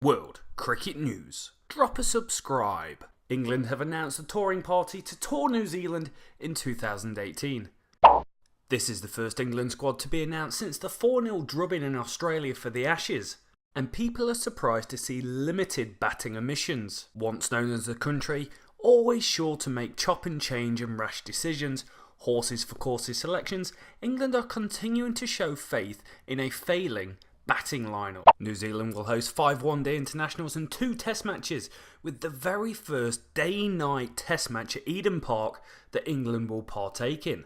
World Cricket News. Drop a subscribe. England have announced a touring party to tour New Zealand in 2018. This is the first England squad to be announced since the 4-0 drubbing in Australia for the Ashes. And people are surprised to see limited batting omissions. Once known as a country always sure to make chop and change and rash decisions, horses for courses selections, England are continuing to show faith in a failing batting lineup. New Zealand will host 5 one-day internationals and 2 test matches, with the very first day-night test match at Eden Park that England will partake in.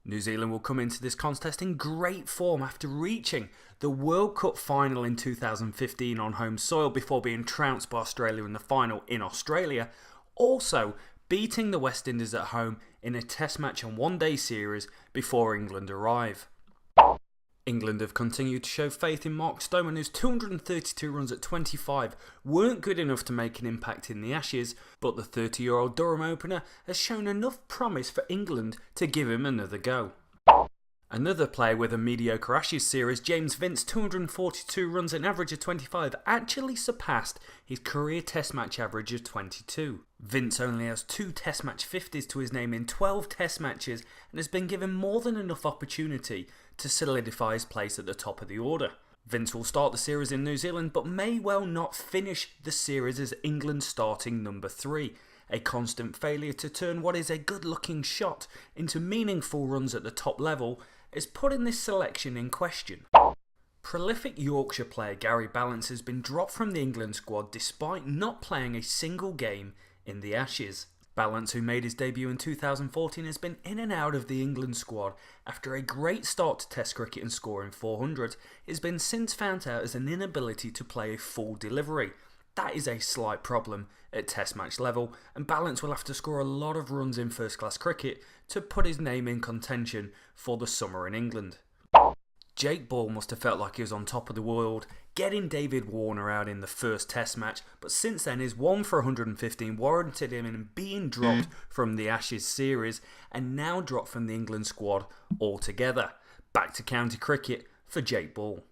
New Zealand will come into this contest in great form after reaching the World Cup final in 2015 on home soil before being trounced by Australia in the final in Australia, also beating the West Indies at home in a test match and one-day series before England arrive. England have continued to show faith in Mark Stoneman, whose 232 runs at 25 weren't good enough to make an impact in the Ashes, but the 30-year-old Durham opener has shown enough promise for England to give him another go. Another player with a mediocre Ashes series, James Vince, 242 runs at an average of 25, actually surpassed his career test match average of 22. Vince only has 2 test match 50s to his name in 12 test matches and has been given more than enough opportunity to solidify his place at the top of the order. Vince will start the series in New Zealand but may well not finish the series as England's starting number 3. A constant failure to turn what is a good-looking shot into meaningful runs at the top level is putting this selection in question. Prolific Yorkshire player Gary Ballance has been dropped from the England squad despite not playing a single game in the Ashes. Ballance, who made his debut in 2014, has been in and out of the England squad after a great start to Test cricket and scoring 400. Has been since found out as an inability to play a full delivery. That is a slight problem at Test match level, and Ballance will have to score a lot of runs in first class cricket to put his name in contention for the summer in England. Jake Ball must have felt like he was on top of the world, getting David Warner out in the first Test match, but since then his 1 for 115 warranted him in being dropped from the Ashes series and now dropped from the England squad altogether. Back to county cricket for Jake Ball.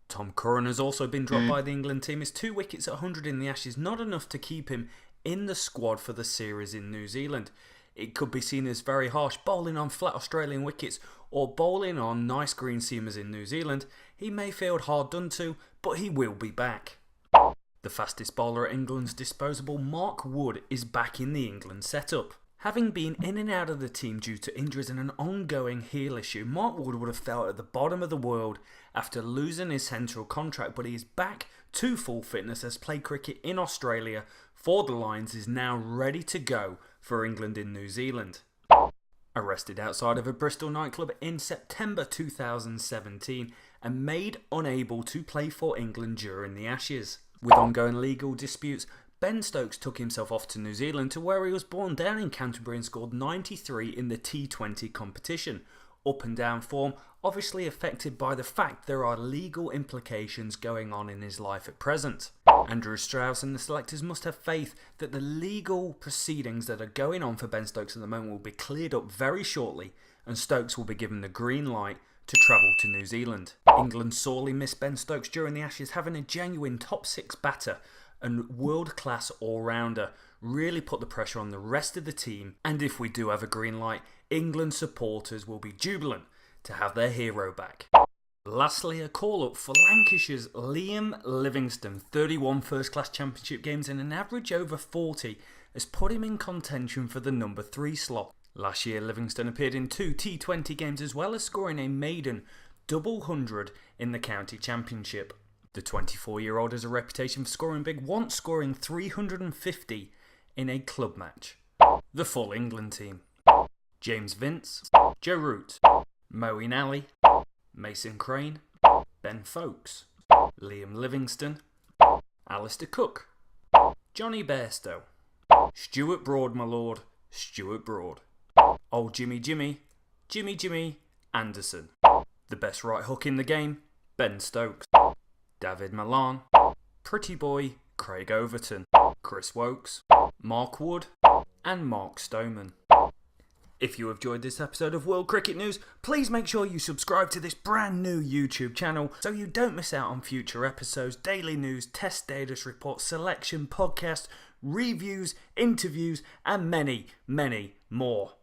Tom Curren has also been dropped by the England team. His 2 wickets at 100 in the Ashes, not enough to keep him in the squad for the series in New Zealand. It could be seen as very harsh, bowling on flat Australian wickets or bowling on nice green seamers in New Zealand. He may feel hard done to, but he will be back. The fastest bowler at England's disposal, Mark Wood, is back in the England setup. Having been in and out of the team due to injuries and an ongoing heel issue, Mark Wood would have felt at the bottom of the world after losing his central contract, but he is back to full fitness, has played cricket in Australia for the Lions, is now ready to go for England in New Zealand. Arrested outside of a Bristol nightclub in September 2017 and made unable to play for England during the Ashes. With ongoing legal disputes, Ben Stokes took himself off to New Zealand, to where he was born down in Canterbury and scored 93 in the T20 competition. Up and down form, obviously affected by the fact there are legal implications going on in his life at present. Andrew Strauss and the selectors must have faith that the legal proceedings that are going on for Ben Stokes at the moment will be cleared up very shortly and Stokes will be given the green light to travel to New Zealand. England sorely missed Ben Stokes during the Ashes, having a genuine top 6 batter and world-class all-rounder really put the pressure on the rest of the team, and if we do have a green light, England supporters will be jubilant to have their hero back. Lastly, a call-up for Lancashire's Liam Livingstone. 31 first-class championship games and an average over 40 has put him in contention for the number 3 slot. Last year, Livingstone appeared in 2 T20 games as well as scoring a maiden double 100 in the county championship. The 24-year-old has a reputation for scoring big, once scoring 350 in a club match. The full England team: James Vince, Joe Root, Moeen Ali, Mason Crane, Ben Stokes, Liam Livingstone, Alistair Cook, Johnny Bairstow, Stuart Broad, my lord, Stuart Broad, Old Jimmy Anderson, the best right hook in the game, Ben Stokes, David Malan, Pretty Boy, Craig Overton, Chris Wokes, Mark Wood and Mark Stoneman. If you have enjoyed this episode of World Cricket News, please make sure you subscribe to this brand new YouTube channel so you don't miss out on future episodes, daily news, test status reports, selection, podcasts, reviews, interviews, and many, many more.